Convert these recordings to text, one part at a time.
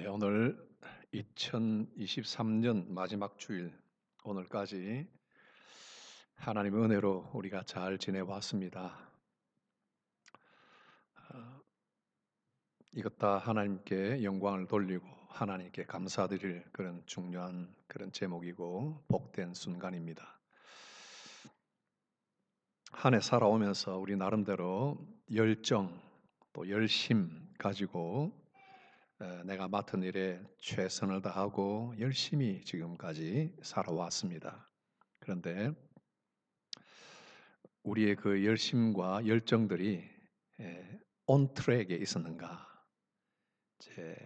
오늘 2023년 마지막 주일, 오늘까지 하나님의 은혜로 우리가 잘 지내왔습니다. 아, 이것 다 하나님께 영광을 돌리고 하나님께 감사드릴 그런 중요한 그런 제목이고 복된 순간입니다. 한 해 살아오면서 우리 나름대로 열정 또 열심 가지고 내가 맡은 일에 최선을 다하고 열심히 지금까지 살아왔습니다. 그런데 우리의 그 열심과 열정들이 온 트랙에 있었는가? 이제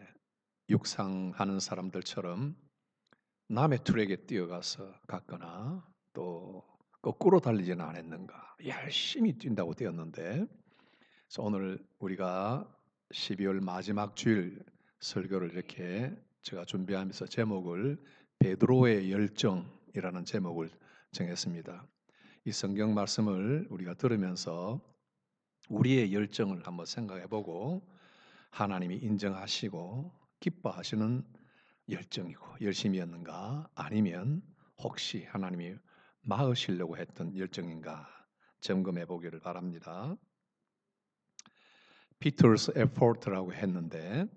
육상하는 사람들처럼 남의 트랙에 뛰어가서 갔거나 또 거꾸로 달리지는 않았는가? 열심히 뛴다고 되었는데, 그래서 오늘 우리가 12월 마지막 주일 설교를 이렇게 제가 준비하면서 제목을 베드로의 열정이라는 제목을 정했습니다. 이 성경 말씀을 우리가 들으면서 우리의 열정을 한번 생각해 보고 하나님이 인정하시고 기뻐하시는 열정이고 열심이었는가, 아니면 혹시 하나님이 막으시려고 했던 열정인가 점검해 보기를 바랍니다. Peter's effort라고 했는데,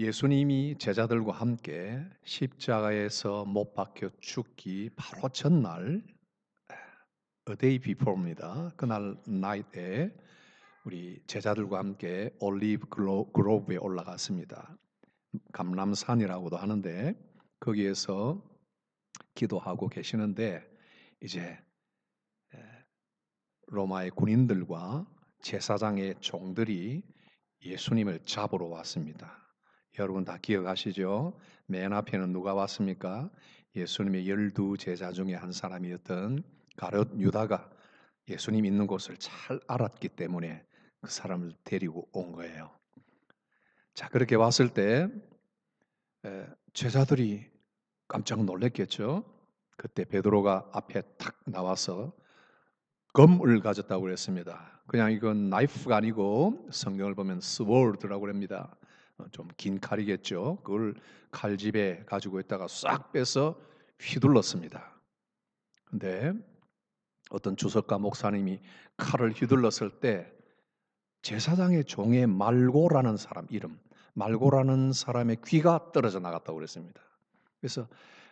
예수님이 제자들과 함께 십자가에서 못 박혀 죽기 바로 전날, A day before입니다. 그날 나이트에 우리 제자들과 함께 올리브 그로브에 올라갔습니다. 감람산이라고도 하는데 거기에서 기도하고 계시는데, 이제 로마의 군인들과 제사장의 종들이 예수님을 잡으러 왔습니다. 여러분 다 기억하시죠? 맨 앞에는 누가 왔습니까? 예수님의 12 제자 중에 한 사람이었던 가룟 유다가 예수님 있는 곳을 잘 알았기 때문에 그 사람을 데리고 온 거예요. 자, 그렇게 왔을 때 제자들이 깜짝 놀랐겠죠? 그때 베드로가 앞에 탁 나와서 검을 가졌다고 그랬습니다. 그냥 이건 나이프가 아니고 성경을 보면 스워드라고 합니다. 좀 긴 칼이겠죠. 그걸 칼집에 가지고 있다가 싹 빼서 휘둘렀습니다. 근데 어떤 주석가 목사님이 칼을 휘둘렀을 때 제사장의 종의 말고라는 사람 이름, 말고라는 사람의 귀가 떨어져 나갔다고 그랬습니다. 그래서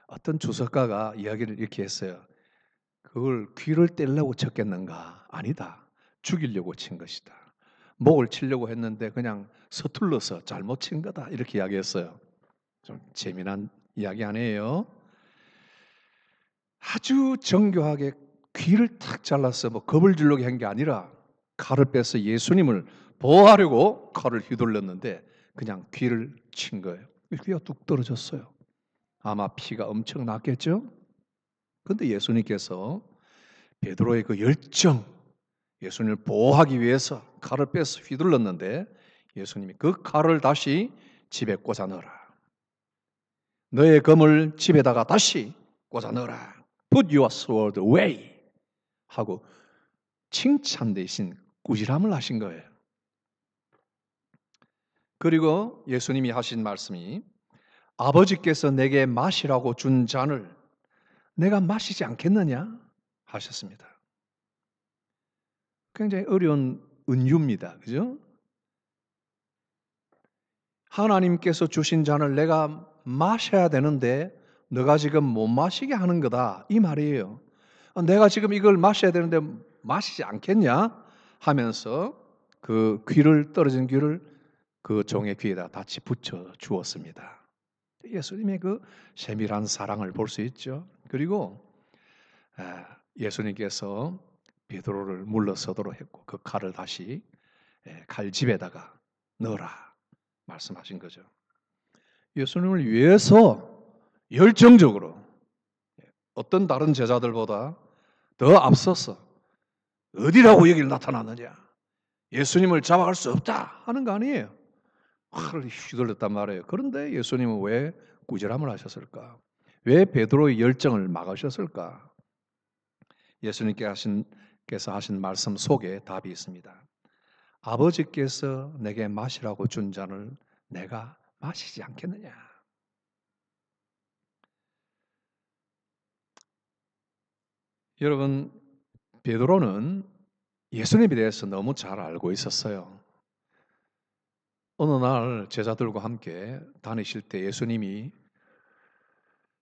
어떤 주석가가 이야기를 이렇게 했어요. 그걸 귀를 떼려고 쳤겠는가? 아니다. 죽이려고 친 것이다. 목을 치려고 했는데 그냥 서툴러서 잘못 친 거다. 이렇게 이야기했어요. 좀 재미난 이야기 아니에요? 아주 정교하게 귀를 탁 잘라서 뭐 겁을 주려고 한 게 아니라 칼을 빼서 예수님을 보호하려고 칼을 휘둘렀는데 그냥 귀를 친 거예요. 귀가 뚝 떨어졌어요. 아마 피가 엄청 났겠죠? 그런데 예수님께서 베드로의 그 열정, 예수님을 보호하기 위해서 칼을 빼서 휘둘렀는데 예수님이 그 칼을 다시 집에 꽂아 넣어라. 너의 검을 집에다가 다시 꽂아 넣어라. Put your sword away. 하고 칭찬 대신 꾸지람을 하신 거예요. 그리고 예수님이 하신 말씀이 아버지께서 내게 마시라고 준 잔을 내가 마시지 않겠느냐 하셨습니다. 굉장히 어려운 은유입니다. 그죠? 하나님께서 주신 잔을 내가 마셔야 되는데 너가 지금 못 마시게 하는 거다 이 말이에요. 내가 지금 이걸 마셔야 되는데 마시지 않겠냐 하면서 그 귀를 떨어진 귀를 그 종의 귀에다 같이 붙여 주었습니다. 예수님의 그 세밀한 사랑을 볼 수 있죠. 그리고 예수님께서 베드로를 물러서도록 했고 그 칼을 다시 칼집에다가 넣어라 말씀하신 거죠. 예수님을 위해서 열정적으로 어떤 다른 제자들보다 더 앞서서 어디라고 여기를 나타났느냐, 예수님을 잡아갈 수 없다 하는 거 아니에요. 칼을 휘둘렀단 말이에요. 그런데 예수님은 왜 꾸지람을 하셨을까? 왜 베드로의 열정을 막으셨을까? 예수님께서 하신 말씀 속에 답이 있습니다. 아버지께서 내게 마시라고 준 잔을 내가 마시지 않겠느냐. 여러분, 베드로는 예수님에 대해서 너무 잘 알고 있었어요. 어느 날 제자들과 함께 다니실 때 예수님이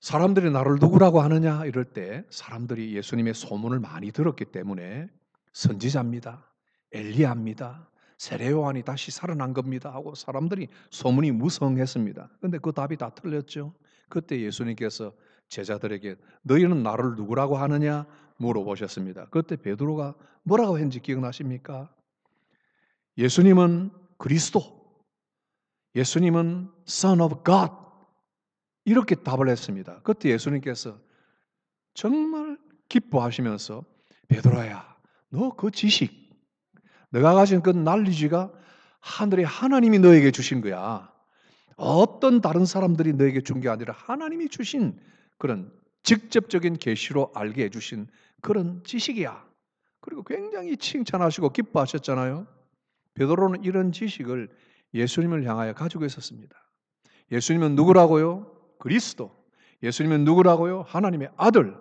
사람들이 나를 누구라고 하느냐 이럴 때 사람들이 예수님의 소문을 많이 들었기 때문에 선지자입니다, 엘리야입니다, 세례 요한이 다시 살아난 겁니다 하고 사람들이 소문이 무성했습니다. 그런데 그 답이 다 틀렸죠. 그때 예수님께서 제자들에게 너희는 나를 누구라고 하느냐 물어보셨습니다. 그때 베드로가 뭐라고 했는지 기억나십니까? 예수님은 그리스도, 예수님은 Son of God 이렇게 답을 했습니다. 그때 예수님께서 정말 기뻐하시면서 베드로야, 너 그 지식, 너가 가진 그 난리지가 하늘의 하나님이 너에게 주신 거야. 어떤 다른 사람들이 너에게 준 게 아니라 하나님이 주신 그런 직접적인 계시로 알게 해주신 그런 지식이야. 그리고 굉장히 칭찬하시고 기뻐하셨잖아요. 베드로는 이런 지식을 예수님을 향하여 가지고 있었습니다. 예수님은 누구라고요? 그리스도. 예수님은 누구라고요? 하나님의 아들.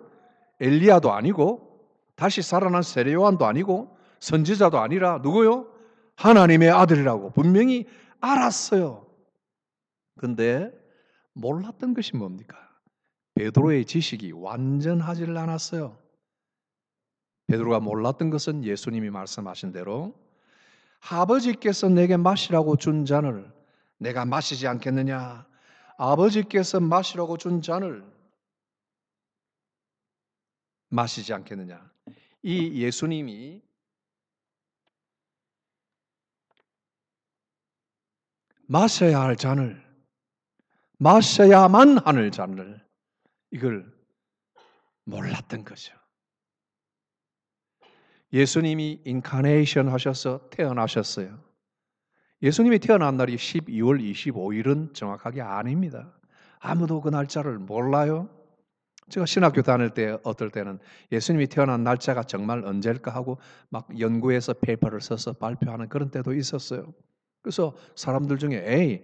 엘리야도 아니고 다시 살아난 세례 요한도 아니고 선지자도 아니라 누구요? 하나님의 아들이라고 분명히 알았어요. 근데 몰랐던 것이 뭡니까? 베드로의 지식이 완전하지를 않았어요. 베드로가 몰랐던 것은 예수님이 말씀하신 대로 아버지께서 내게 마시라고 준 잔을 내가 마시지 않겠느냐? 아버지께서 마시라고 준 잔을 마시지 않겠느냐? 이 예수님이 마셔야 할 잔을, 마셔야만 하는 잔을, 이걸 몰랐던 거죠. 예수님이 인카네이션 하셔서 태어나셨어요. 예수님이 태어난 날이 12월 25일은 정확하게 아닙니다. 아무도 그 날짜를 몰라요. 제가 신학교 다닐 때 어떨 때는 예수님이 태어난 날짜가 정말 언제일까 하고 막 연구해서 페이퍼를 써서 발표하는 그런 때도 있었어요. 그래서 사람들 중에 에이,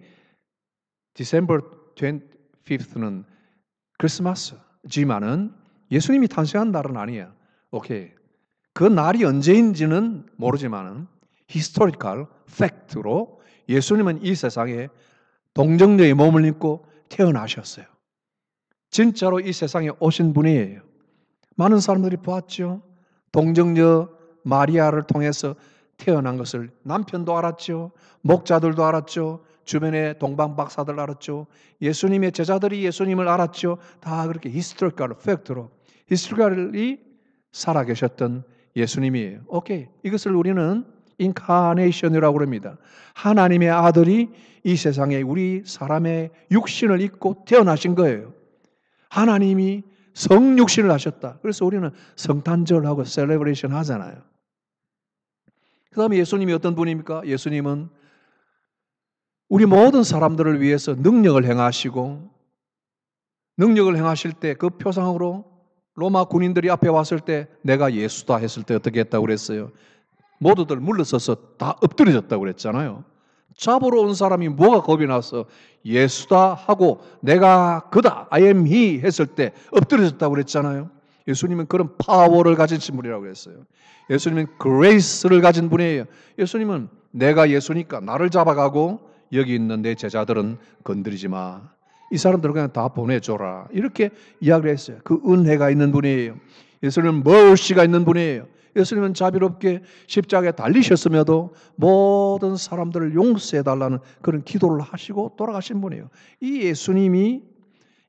December 25th는 크리스마스지만은 예수님이 탄생한 날은 아니야. 오케이. 그 날이 언제인지는 모르지만은 historical fact로 예수님은 이 세상에 동정녀의 몸을 입고 태어나셨어요. 진짜로 이 세상에 오신 분이에요. 많은 사람들이 보았죠. 동정녀 마리아를 통해서 태어난 것을 남편도 알았죠. 목자들도 알았죠. 주변의 동방 박사들 알았죠. 예수님의 제자들이 예수님을 알았죠. 다 그렇게 historical fact로 historically 살아계셨던 예수님이에요. 오케이. 이것을 우리는 인카네이션이라고 합니다. 하나님의 아들이 이 세상에 우리 사람의 육신을 입고 태어나신 거예요. 하나님이 성육신을 하셨다. 그래서 우리는 성탄절하고 셀레브레이션 하잖아요. 그 다음에 예수님이 어떤 분입니까? 예수님은 우리 모든 사람들을 위해서 능력을 행하시고 능력을 행하실 때 그 표상으로 로마 군인들이 앞에 왔을 때 내가 예수다 했을 때 어떻게 했다고 그랬어요? 모두들 물러서서 다 엎드려졌다고 그랬잖아요. 잡으러 온 사람이 뭐가 겁이 나서 예수다 하고 내가 그다 I am he 했을 때 엎드려졌다고 그랬잖아요. 예수님은 그런 파워를 가진 분이라고 그랬어요. 예수님은 그레이스를 가진 분이에요. 예수님은 내가 예수니까 나를 잡아가고 여기 있는 내 제자들은 건드리지 마. 이 사람들을 그냥 다 보내줘라. 이렇게 이야기를 했어요. 그 은혜가 있는 분이에요. 예수님은 mercy가 있는 분이에요. 예수님은 자비롭게 십자가에 달리셨음에도 모든 사람들을 용서해달라는 그런 기도를 하시고 돌아가신 분이에요. 이 예수님이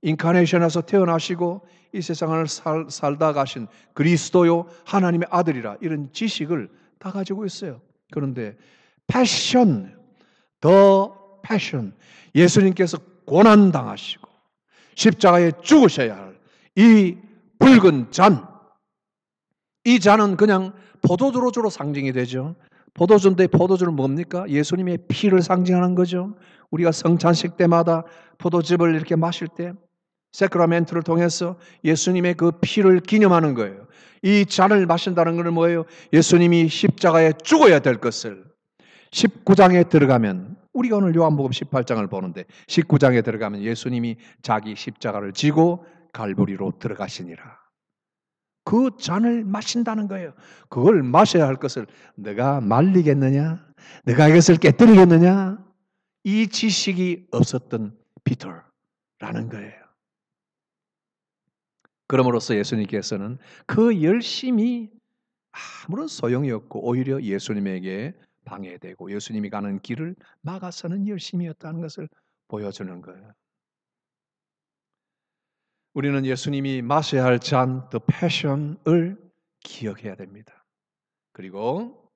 인카네이션에서 태어나시고 이 세상을 살다 가신 그리스도요 하나님의 아들이라 이런 지식을 다 가지고 있어요. 그런데 패션, 더 패션, 예수님께서 고난당하시고 십자가에 죽으셔야 할 이 붉은 잔, 이 잔은 그냥 포도주로 상징이 되죠. 포도주인데 포도주는 뭡니까? 예수님의 피를 상징하는 거죠. 우리가 성찬식 때마다 포도즙을 이렇게 마실 때 세크라멘트를 통해서 예수님의 그 피를 기념하는 거예요. 이 잔을 마신다는 것은 뭐예요? 예수님이 십자가에 죽어야 될 것을, 19장에 들어가면 우리가 오늘 요한복음 18장을 보는데 19장에 들어가면 예수님이 자기 십자가를 지고 갈보리로 들어가시니라. 그 잔을 마신다는 거예요. 그걸 마셔야 할 것을 내가 말리겠느냐? 내가 이것을 깨뜨리겠느냐? 이 지식이 없었던 피터라는 거예요. 그럼으로써 예수님께서는 그 열심이 아무런 소용이 없고 오히려 예수님에게 방해되고 예수님이 가는 길을 막아서는 열심이었다는 것을 보여주는 거예요. 우리는 예수님이 마셔야 할 잔, The Passion을 기억해야 됩니다. 그리고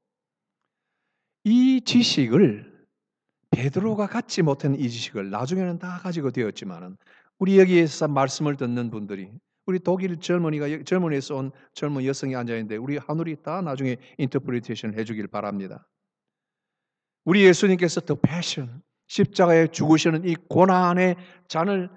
이 지식을 베드로가 갖지 못한 이 지식을 나중에는 다 가지고 되었지만은 우리 여기에서 말씀을 듣는 분들이 우리 독일 젊은이에서 온 젊은 여성이 앉아 있는데 우리 하늘이 다 나중에 인터프리테이션 해주길 바랍니다. 우리 예수님께서 The Passion, 십자가에 죽으시는 이 고난의 잔을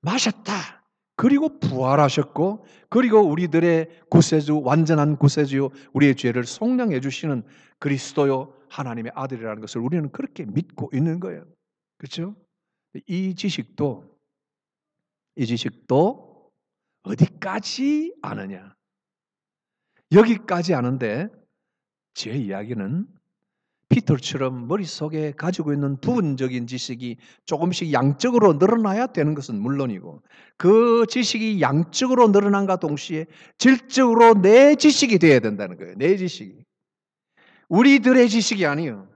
마셨다. 그리고 부활하셨고 그리고 우리들의 구세주, 완전한 구세주요 우리의 죄를 속량해 주시는 그리스도요 하나님의 아들이라는 것을 우리는 그렇게 믿고 있는 거예요. 그렇죠? 이 지식도 어디까지 아느냐? 여기까지 아는데 제 이야기는 피터처럼 머릿속에 가지고 있는 부분적인 지식이 조금씩 양적으로 늘어나야 되는 것은 물론이고 그 지식이 양적으로 늘어난과 동시에 질적으로 내 지식이 되어야 된다는 거예요. 내 지식이. 우리들의 지식이 아니에요.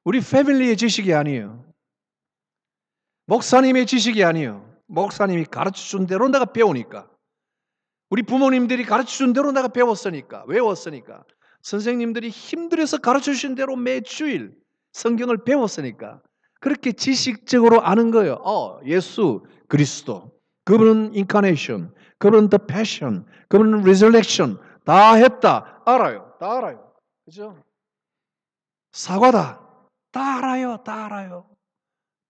우리 패밀리의 지식이 아니에요. 목사님의 지식이 아니에요. 목사님이 가르쳐준 대로 내가 배우니까. 우리 부모님들이 가르쳐준 대로 내가 배웠으니까. 외웠으니까. 선생님들이 힘들어서 가르쳐주신 대로 매주일 성경을 배웠으니까. 그렇게 지식적으로 아는 거예요. 예수 그리스도. 그분은 인카네이션. 그분은 the passion. 그분은 resurrection. 다 했다. 알아요. 다 알아요. 그죠? 사과다. 다 알아요. 다 알아요.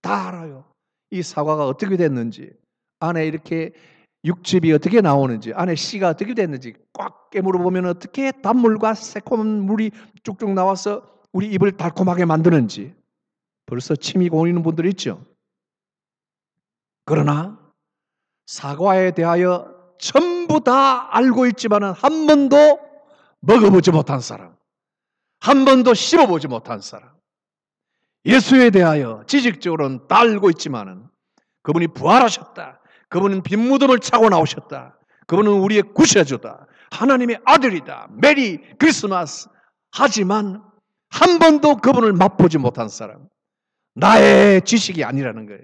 다 알아요. 이 사과가 어떻게 됐는지, 안에 이렇게 육즙이 어떻게 나오는지, 안에 씨가 어떻게 됐는지 꽉 깨물어 보면 어떻게 단물과 새콤한 물이 쭉쭉 나와서 우리 입을 달콤하게 만드는지 벌써 침이 고이는 분들 있죠. 그러나 사과에 대하여 전부 다 알고 있지만은 한 번도 먹어보지 못한 사람, 한 번도 씹어보지 못한 사람, 예수에 대하여 지식적으로는 다 알고 있지만은 그분이 부활하셨다. 그분은 빈 무덤을 차고 나오셨다. 그분은 우리의 구세주다. 하나님의 아들이다. 메리 크리스마스. 하지만 한 번도 그분을 맛보지 못한 사람. 나의 지식이 아니라는 거예요.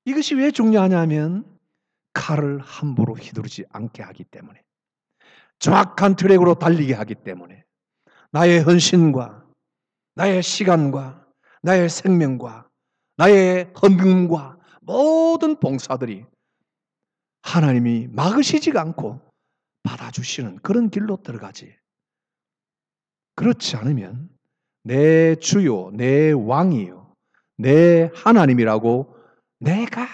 이것이 왜 중요하냐면 칼을 함부로 휘두르지 않게 하기 때문에. 정확한 트랙으로 달리게 하기 때문에. 나의 헌신과 나의 시간과 나의 생명과 나의 헌금과 모든 봉사들이 하나님이 막으시지가 않고 받아주시는 그런 길로 들어가지. 그렇지 않으면 내 주요, 내 왕이요, 내 하나님이라고 내가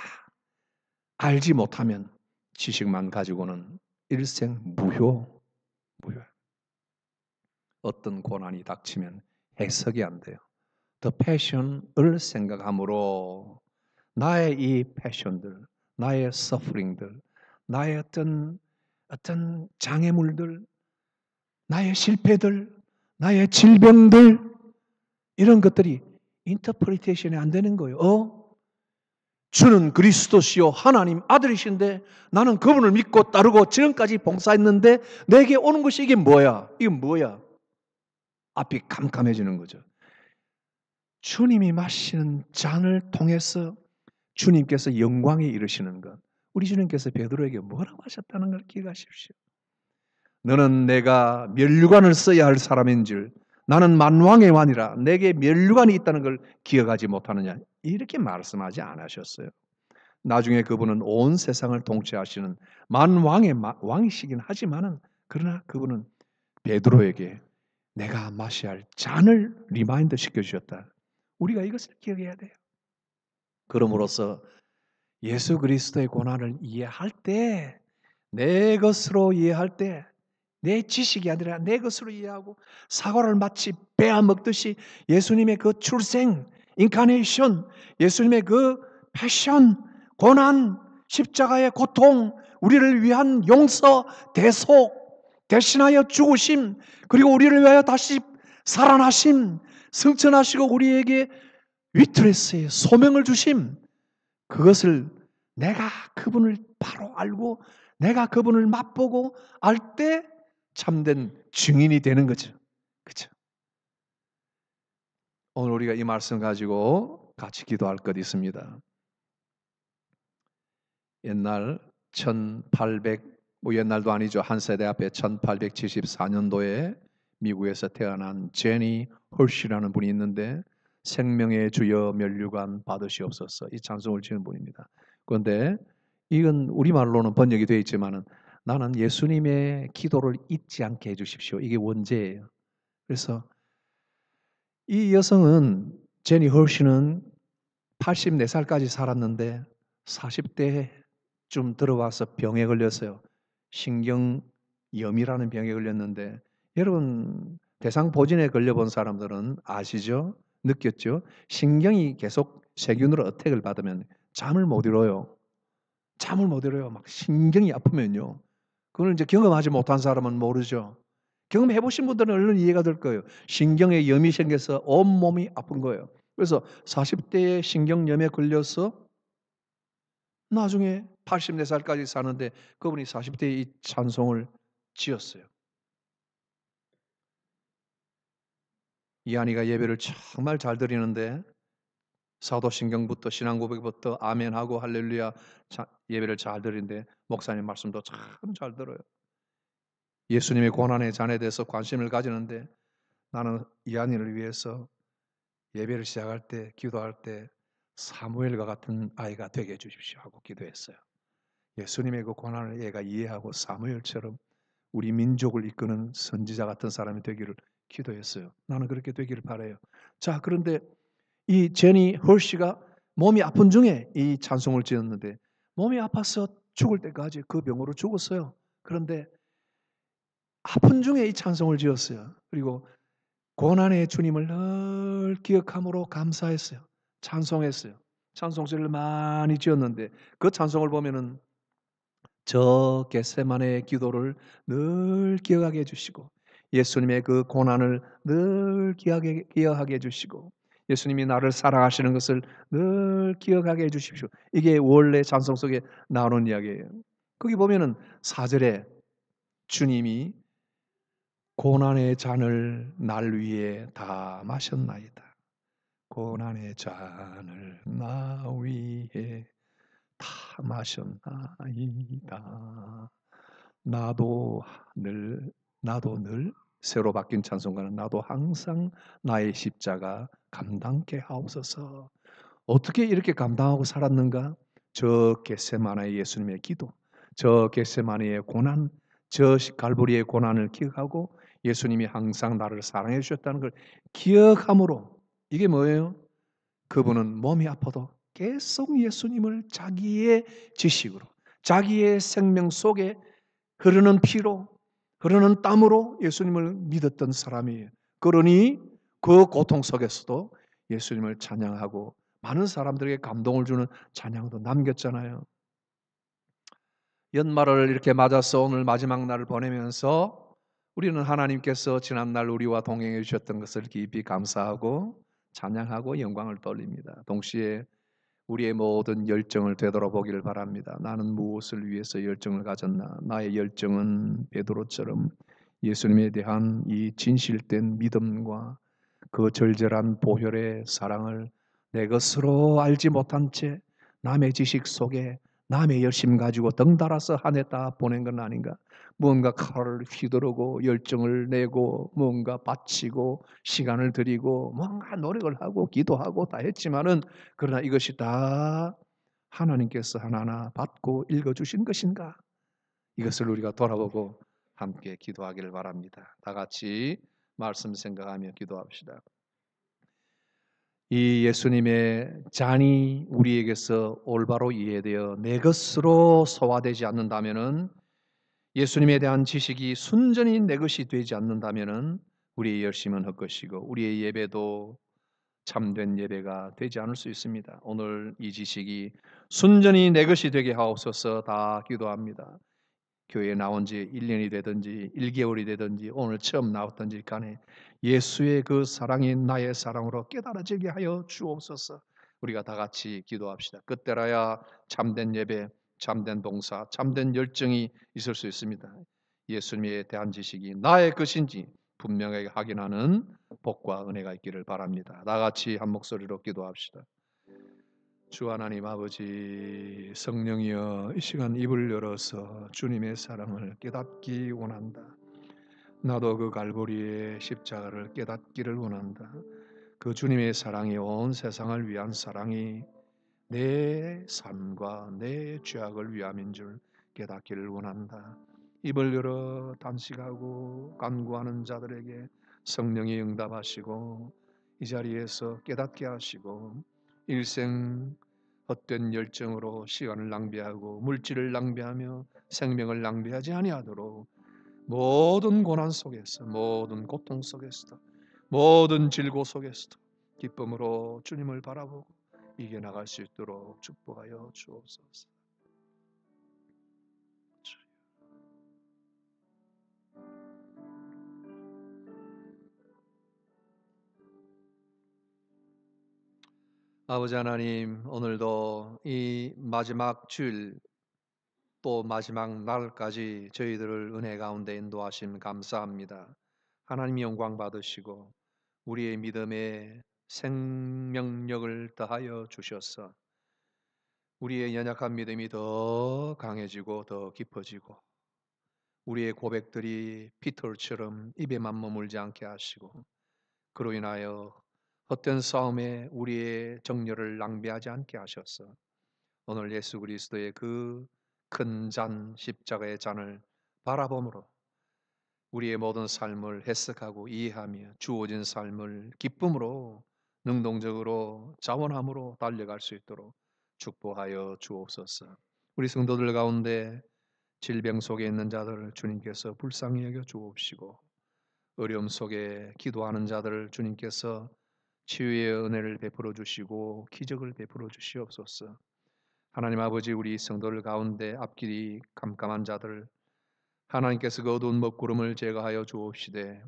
알지 못하면 지식만 가지고는 일생 무효. 어떤 고난이 닥치면 해석이 안 돼요. The passion을 생각함으로 나의 이 패션들, 나의 서프링들, 나의 어떤 장애물들, 나의 실패들, 나의 질병들 이런 것들이 인터프리테이션이 안 되는 거예요. 주는 그리스도시요 하나님 아들이신데 나는 그분을 믿고 따르고 지금까지 봉사했는데 내게 오는 것이 이게 뭐야? 이게 뭐야? 앞이 캄캄해지는 거죠. 주님이 마시는 잔을 통해서 주님께서 영광에 이르시는 것. 우리 주님께서 베드로에게 뭐라고 하셨다는 걸 기억하십시오. 너는 내가 면류관을 써야 할 사람인 줄 나는 만왕의 왕이라 내게 면류관이 있다는 걸 기억하지 못하느냐. 이렇게 말씀하지 않으셨어요. 나중에 그분은 온 세상을 통치하시는 만왕의 왕이시긴 하지만은 그러나 그분은 베드로에게 내가 마셔야 할 잔을 리마인드 시켜주셨다. 우리가 이것을 기억해야 돼요. 그럼으로써 예수 그리스도의 고난을 이해할 때, 내 것으로 이해할 때 내 지식이 아니라 내 것으로 이해하고 사과를 마치 베어 먹듯이 예수님의 그 출생, 인카네이션, 예수님의 그 패션, 고난, 십자가의 고통, 우리를 위한 용서, 대속, 대신하여 죽으심, 그리고 우리를 위하여 다시 살아나심, 승천하시고 우리에게 위트레스의 소명을 주심, 그것을 내가 그분을 바로 알고 내가 그분을 맛보고 알 때 참된 증인이 되는 거죠. 그렇죠? 오늘 우리가 이 말씀 가지고 같이 기도할 것 있습니다. 옛날 1800, 옛날도 아니죠. 한 세대 앞에 1874년도에 미국에서 태어난 제니 헐시라는 분이 있는데 생명의 주여 면류관 받으시옵소서 이 찬송을 지은 분입니다. 그런데 이건 우리말로는 번역이 되어 있지만은 나는 예수님의 기도를 잊지 않게 해주십시오. 이게 원제예요. 그래서 이 여성은 제니 헐시는 84살까지 살았는데 40대쯤 들어와서 병에 걸렸어요. 신경염이라는 병에 걸렸는데 여러분 대상포진에 걸려본 사람들은 아시죠? 느꼈죠? 신경이 계속 세균으로 어택을 받으면 잠을 못 이뤄요. 잠을 못 이뤄요. 막 신경이 아프면요. 그걸 이제 경험하지 못한 사람은 모르죠. 경험해 보신 분들은 얼른 이해가 될 거예요. 신경에 염이 생겨서 온몸이 아픈 거예요. 그래서 40대에 신경염에 걸려서 나중에 84살까지 사는데 그분이 40대에 이 찬송을 지었어요. 이한이가 예배를 정말 잘 드리는데 사도신경부터 신앙고백부터 아멘하고 할렐루야 예배를 잘 드리는데 목사님 말씀도 참 잘 들어요. 예수님의 고난의 잔에 대해서 관심을 가지는데 나는 이한이를 위해서 예배를 시작할 때 기도할 때 사무엘과 같은 아이가 되게 해주십시오 하고 기도했어요. 예수님의 그 고난을 얘가 이해하고 사무엘처럼 우리 민족을 이끄는 선지자 같은 사람이 되기를 기도했어요. 나는 그렇게 되기를 바라요. 자, 그런데 이 제니 헐시가 몸이 아픈 중에 이 찬송을 지었는데 몸이 아파서 죽을 때까지 그 병으로 죽었어요. 그런데 아픈 중에 이 찬송을 지었어요. 그리고 고난의 주님을 늘 기억함으로 감사했어요. 찬송했어요. 찬송시를 많이 지었는데 그 찬송을 보면은 저 겟세마네의 기도를 늘 기억하게 해주시고 예수님의 그 고난을 늘 기억하게 해주시고 예수님이 나를 사랑하시는 것을 늘 기억하게 해주십시오. 이게 원래 찬송 속에 나오는 이야기예요. 거기 보면은 4절에 주님이 고난의 잔을 날 위해 다 마셨나이다. 고난의 잔을 나 위해 다 마셨나이다. 나도 늘 새로 바뀐 찬송가는 나도 항상 나의 십자가 감당케 하옵소서. 어떻게 이렇게 감당하고 살았는가? 저 겟세마네의 예수님의 기도, 저 겟세마네의 고난, 저 갈보리의 고난을 기억하고 예수님이 항상 나를 사랑해 주셨다는 걸 기억함으로 이게 뭐예요? 그분은 몸이 아파도 계속 예수님을 자기의 지식으로, 자기의 생명 속에 흐르는 피로, 흐르는 땀으로 예수님을 믿었던 사람이에요. 그러니 그 고통 속에서도 예수님을 찬양하고 많은 사람들에게 감동을 주는 찬양도 남겼잖아요. 연말을 이렇게 맞아서 오늘 마지막 날을 보내면서 우리는 하나님께서 지난날 우리와 동행해 주셨던 것을 깊이 감사하고 찬양하고 영광을 돌립니다. 동시에 우리의 모든 열정을 되돌아보기를 바랍니다. 나는 무엇을 위해서 열정을 가졌나? 나의 열정은 베드로처럼 예수님에 대한 이 진실된 믿음과 그 절절한 보혈의 사랑을 내 것으로 알지 못한 채 남의 지식 속에 남의 열심 가지고 덩달아서 한 해 다 보낸 건 아닌가? 무언가 칼을 휘두르고 열정을 내고 무언가 바치고 시간을 들이고 뭔가 노력을 하고 기도하고 다 했지만은 그러나 이것이 다 하나님께서 하나하나 받고 읽어주신 것인가? 이것을 우리가 돌아보고 함께 기도하기를 바랍니다. 다 같이 말씀 생각하며 기도합시다. 이 예수님의 잔이 우리에게서 올바로 이해되어 내 것으로 소화되지 않는다면은 예수님에 대한 지식이 순전히 내 것이 되지 않는다면은 우리의 열심은 헛것이고 우리의 예배도 참된 예배가 되지 않을 수 있습니다. 오늘 이 지식이 순전히 내 것이 되게 하옵소서 다 기도합니다. 교회에 나온 지 1년이 되든지 1개월이 되든지 오늘 처음 나왔든지 간에 예수의 그 사랑이 나의 사랑으로 깨달아지게 하여 주옵소서. 우리가 다 같이 기도합시다. 그때라야 참된 예배, 참된 봉사, 참된 열정이 있을 수 있습니다. 예수님에 대한 지식이 나의 것인지 분명하게 확인하는 복과 은혜가 있기를 바랍니다. 다 같이 한 목소리로 기도합시다. 주 하나님 아버지, 성령이여, 이 시간 입을 열어서 주님의 사랑을 깨닫기 원한다. 나도 그 갈보리의 십자가를 깨닫기를 원한다. 그 주님의 사랑이 온 세상을 위한 사랑이 내 삶과 내 죄악을 위함인 줄 깨닫기를 원한다. 입을 열어 단식하고 간구하는 자들에게 성령이 응답하시고 이 자리에서 깨닫게 하시고 일생 헛된 열정으로 시간을 낭비하고 물질을 낭비하며 생명을 낭비하지 아니하도록 모든 고난 속에서 모든 고통 속에서도 모든 질고 속에서도 기쁨으로 주님을 바라보고 이겨나갈 수 있도록 축복하여 주옵소서. 아버지 하나님, 오늘도 이 마지막 주일 또 마지막 날까지 저희들을 은혜 가운데 인도하심 감사합니다. 하나님 영광 받으시고 우리의 믿음에 생명력을 더하여 주셔서 우리의 연약한 믿음이 더 강해지고 더 깊어지고 우리의 고백들이 피털처럼 입에만 머물지 않게 하시고 그로 인하여 헛된 싸움에 우리의 정열을 낭비하지 않게 하셔서 오늘 예수 그리스도의 그 큰 잔 십자가의 잔을 바라봄으로 우리의 모든 삶을 해석하고 이해하며 주어진 삶을 기쁨으로 능동적으로 자원함으로 달려갈 수 있도록 축복하여 주옵소서. 우리 성도들 가운데 질병 속에 있는 자들을 주님께서 불쌍히 여겨 주옵시고 어려움 속에 기도하는 자들을 주님께서 치유의 은혜를 베풀어 주시고 기적을 베풀어 주시옵소서. 하나님 아버지, 우리 성도들 가운데 앞길이 깜깜한 자들 하나님께서 그 어두운 먹구름을 제거하여 주옵시되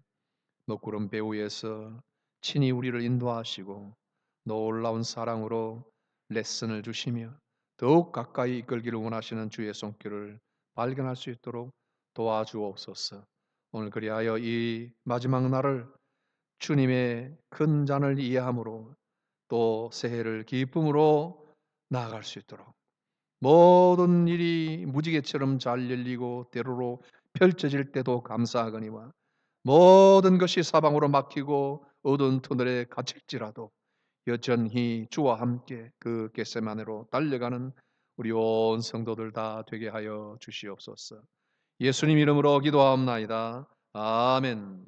먹구름 배후에서 친히 우리를 인도하시고 놀라운 사랑으로 레슨을 주시며 더욱 가까이 이끌기를 원하시는 주의 손길을 발견할 수 있도록 도와주옵소서. 오늘 그리하여 이 마지막 날을 주님의 큰 잔을 이해함으로 또 새해를 기쁨으로 나아갈 수 있도록 모든 일이 무지개처럼 잘 열리고 때로로 펼쳐질 때도 감사하거니와 모든 것이 사방으로 막히고 어두운 터널에 갇힐지라도 여전히 주와 함께 그 겟세마네로 달려가는 우리 온 성도들 다 되게 하여 주시옵소서. 예수님 이름으로 기도하옵나이다. 아멘.